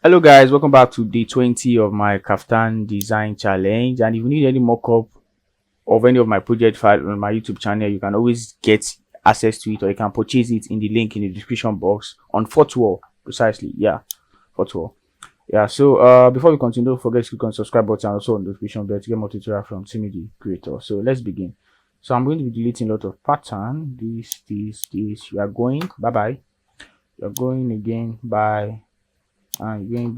Hello guys, welcome back to day 20 of my Kaftan design challenge. And if you need any mock-up of any of my project file on my YouTube channel, you can always get access to it, or you can purchase it in the link in the description box on Fortwall, precisely. Yeah, Fortwall. Yeah, so before we continue, don't forget to click on the subscribe button and also on the notification bell to get more tutorial from Timmy creator. So let's begin. So I'm going to be deleting a lot of pattern. This. You are going, bye-bye. You're going again, bye. And going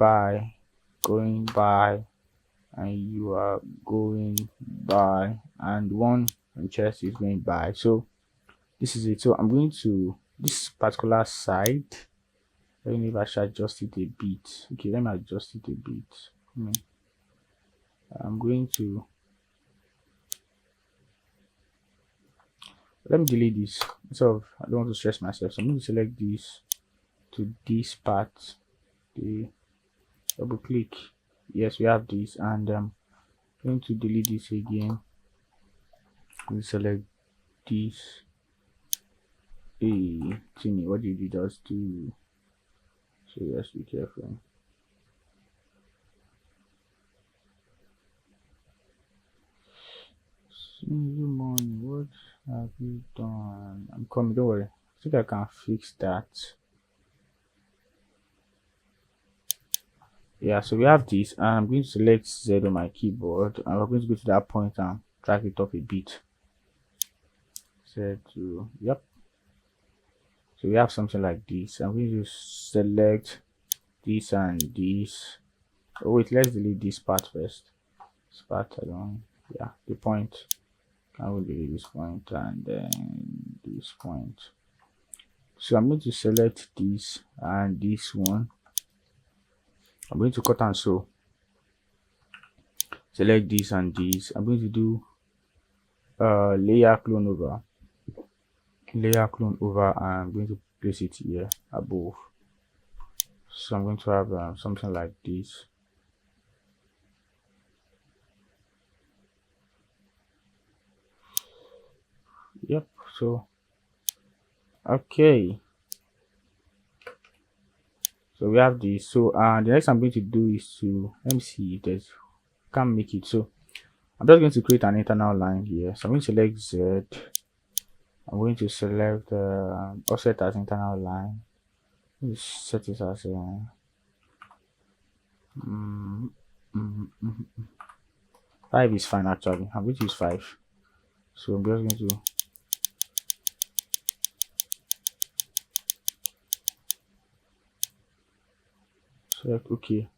by, and you are going by, and one chest is going by. So this is it. So I'm going to this particular side. Let me, if I should adjust it a bit. Okay, let me adjust it a bit. I'm going to let me delete this. So I don't want to stress myself, so I'm going to select this to this part. The double click. Yes, we have this, and going to delete this again. We select this. Hey, Timmy, what did you just do? So yes, be careful. Single morning, what have you done? I'm coming, don't worry. I think I can fix that. Yeah, so we have this, and I'm going to select Z on my keyboard, and we're going to go to that point and drag it up a bit. Z to, yep. So we have something like this. I'm going to select this and this. Oh wait, let's delete this part first. This part, I don't, yeah, the point. I will delete this point and then this point. So I'm going to select this and this one. I'm going to cut and sew. Select this and this. I'm going to do layer clone over. Layer clone over, and I'm going to place it here above. So I'm going to have something like this. Yep. So okay. So we have this. So the next I'm going to do is to, let me see if there's, can't make it. So I'm just going to create an internal line here. So I'm going to select Z. I'm going to select offset as internal line. Let's set it as 5 is fine actually. I'm going to use 5. So I'm just going to select OK.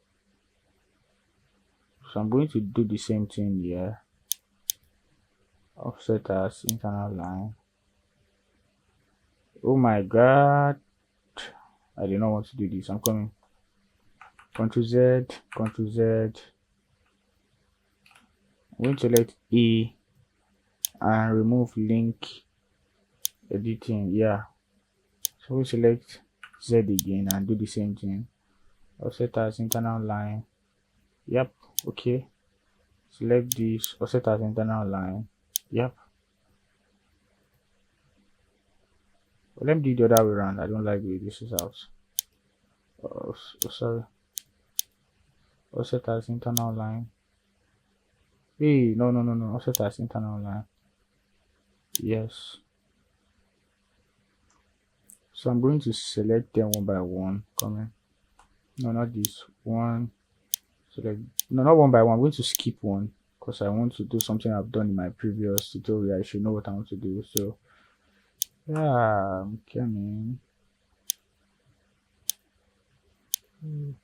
So I'm going to do the same thing here. Offset as internal line. Oh my god, I did not want to do this. I'm coming. Ctrl Z, Ctrl Z. I'm going to select E and remove link editing. Yeah. So we select Z again and do the same thing. Offset as internal line. Yep. Okay. Select this. Offset as internal line. Yep. Well, let me do the other way around. I don't like the way this is out. Oh, sorry. Offset as internal line. Hey, no. Offset as internal line. Yes. So I'm going to select them one by one. Coming. No, not this one. Select. No, not one by one. I'm going to skip one because I want to do something I've done in my previous tutorial. I should know what I want to do. So yeah, I'm coming. We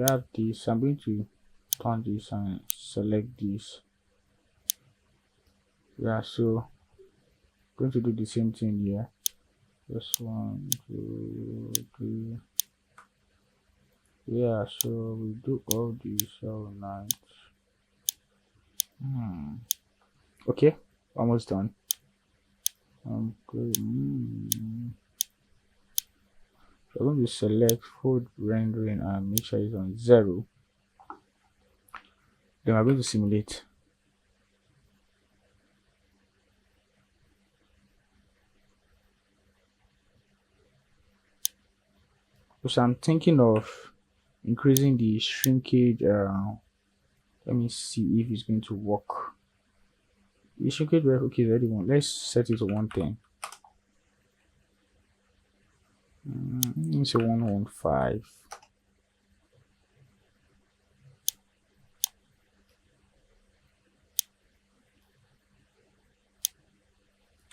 have this. I'm going to turn this and select this. Yeah, so going to do the same thing here. This 1, 2, 3. Yeah, so we do all these all night. Okay, almost done. Okay. So I'm going to select food rendering and make sure it's on 0. Then I'm going to simulate. So I'm thinking of increasing the shrinkage. Let me see if it's going to work. The shrinkage rate, okay, ready one. Let's set it to 110. Let me say 115.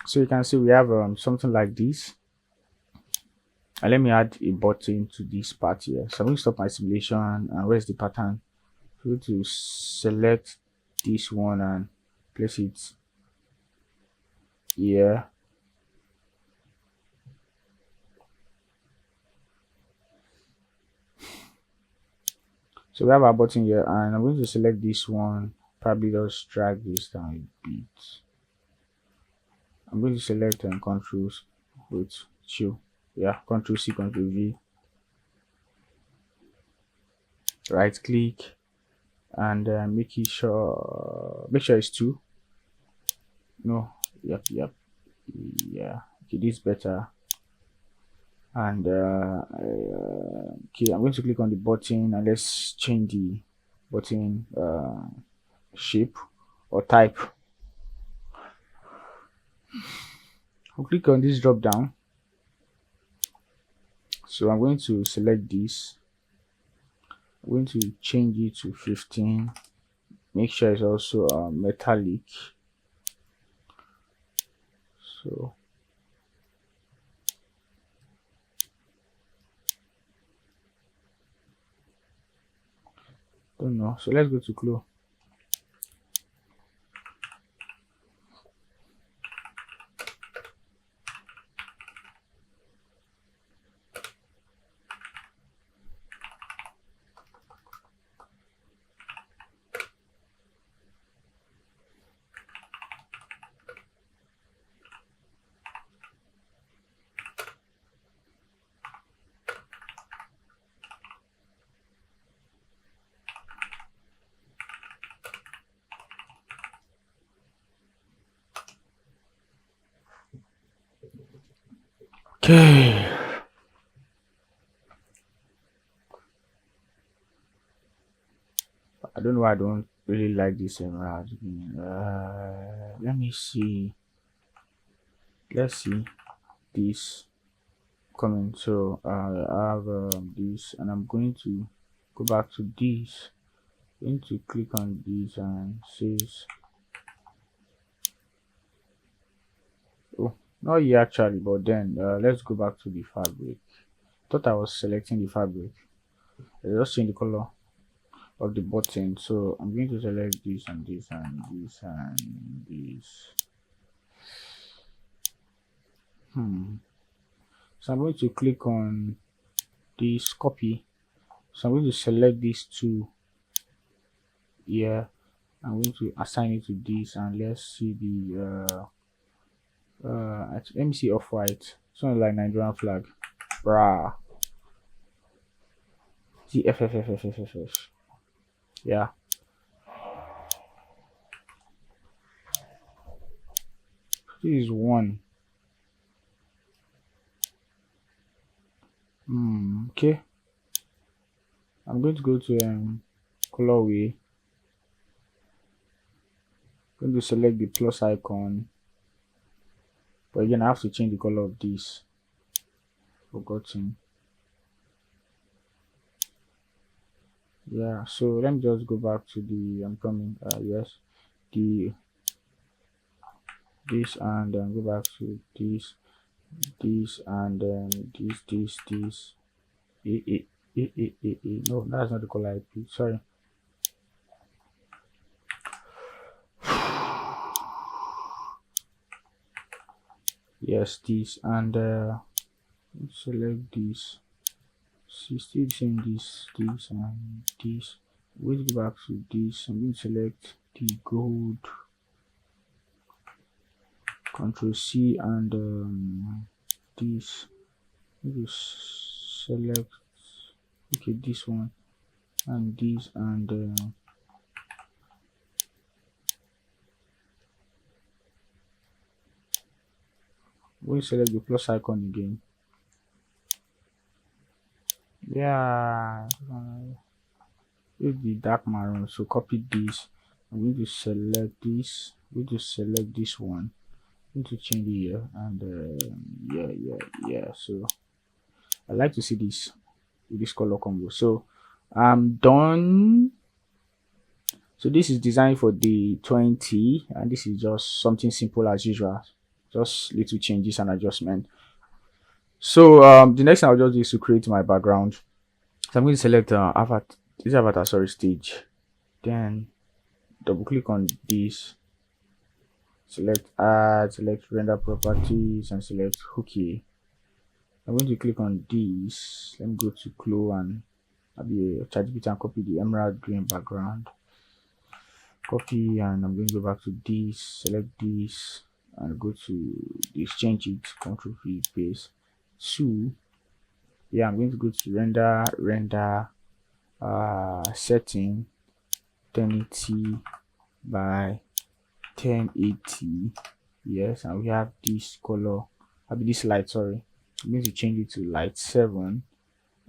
So you can see we have something like this. And let me add a button to this part here. So I'm going to stop my simulation. And where's the pattern? I'm going to select this one and place it here. So we have our button here, and I'm going to select this one. Probably just drag this down a bit. I'm going to select and controls with chill. Yeah, Control C, Control V. Right click and make sure it's 2. No, yep. Yeah, okay, this is better. And okay, I'm going to click on the button and let's change the button shape or type. I'll click on this drop down. So I'm going to select this. I'm going to change it to 15. Make sure it's also metallic. So don't know. So let's go to Clo. Okay. I don't know why I don't really like this emerald. Let me see. Let's see this coming. So I have this, and I'm going to go back to this. I'm going to click on this and says, oh, not yet actually, but then let's go back to the fabric. Thought I was selecting the fabric. I just change the color of the button. So I'm going to select this and this and this and this. So I'm going to click on this copy. So I'm going to select these two here. I'm going to assign it to this, and let's see the let me see off-white. Something like Nigerian flag. Brah. TFFFFFF. Yeah. This is one. Okay. I'm going to go to colorway. Going to select the plus icon. But again, I have to change the color of this. Forgotten. Yeah, so let me just go back to the I'm coming yes, the this, and then go back to this and then this no, that's not the color I picked, sorry. Yes, this, and select this. See, still saying this and this. We'll go back to this. I'm going to select the gold. Control C and this. We'll select okay this one and this, and we'll select the plus icon again. Yeah, with the dark maroon. So copy this. I'm going to select this. I'm going to select this one. I'm going to change it here, and yeah. So I like to see this with this color combo. So I'm done. So this is designed for the 20, and this is just something simple as usual. Just little changes and adjustment. So the next thing I'll just do is to create my background. So I'm going to select avatar, this avatar, sorry, stage. Then double click on this, select add, select render properties, and select okay. I'm going to click on this. Let me go to Clo and I'll be a ChatGPT and copy the emerald green background. Copy, and I'm going to go back to this, select this, and go to this, change it, Control V, paste. So yeah, I'm going to go to render setting 1080 by 1080. Yes, and we have this color, this light, sorry. I'm going to change it to light 7,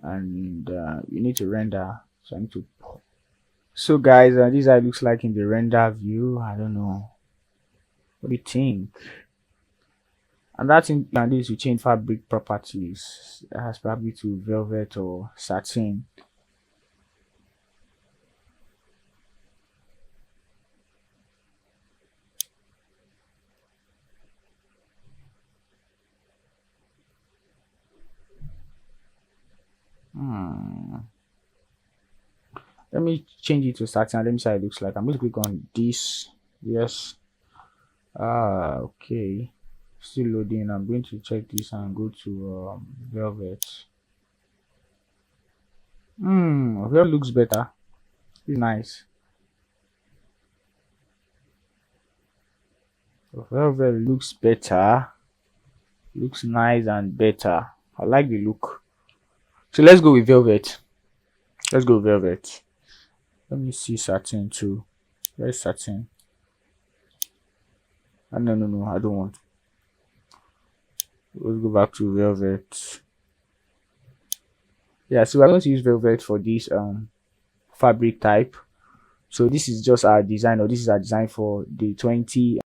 and you need to render. So I need to, so guys, this is how it looks like in the render view. I don't know, what do you think? And that thing you can do is to change fabric properties, as probably to velvet or satin. Let me change it to satin. Let me see how it looks like. I'm going to click on this. Yes. Okay. Still loading. I'm going to check this and go to velvet. Velvet looks better. It's nice. Velvet looks better. Looks nice and better. I like the look. So let's go with velvet. Let's go with velvet. Let me see satin too. Where's satin? No, I don't want. Let's go back to velvet. Yeah, so we're going to use velvet for this fabric type. So this is just our design, or this is our design for the 20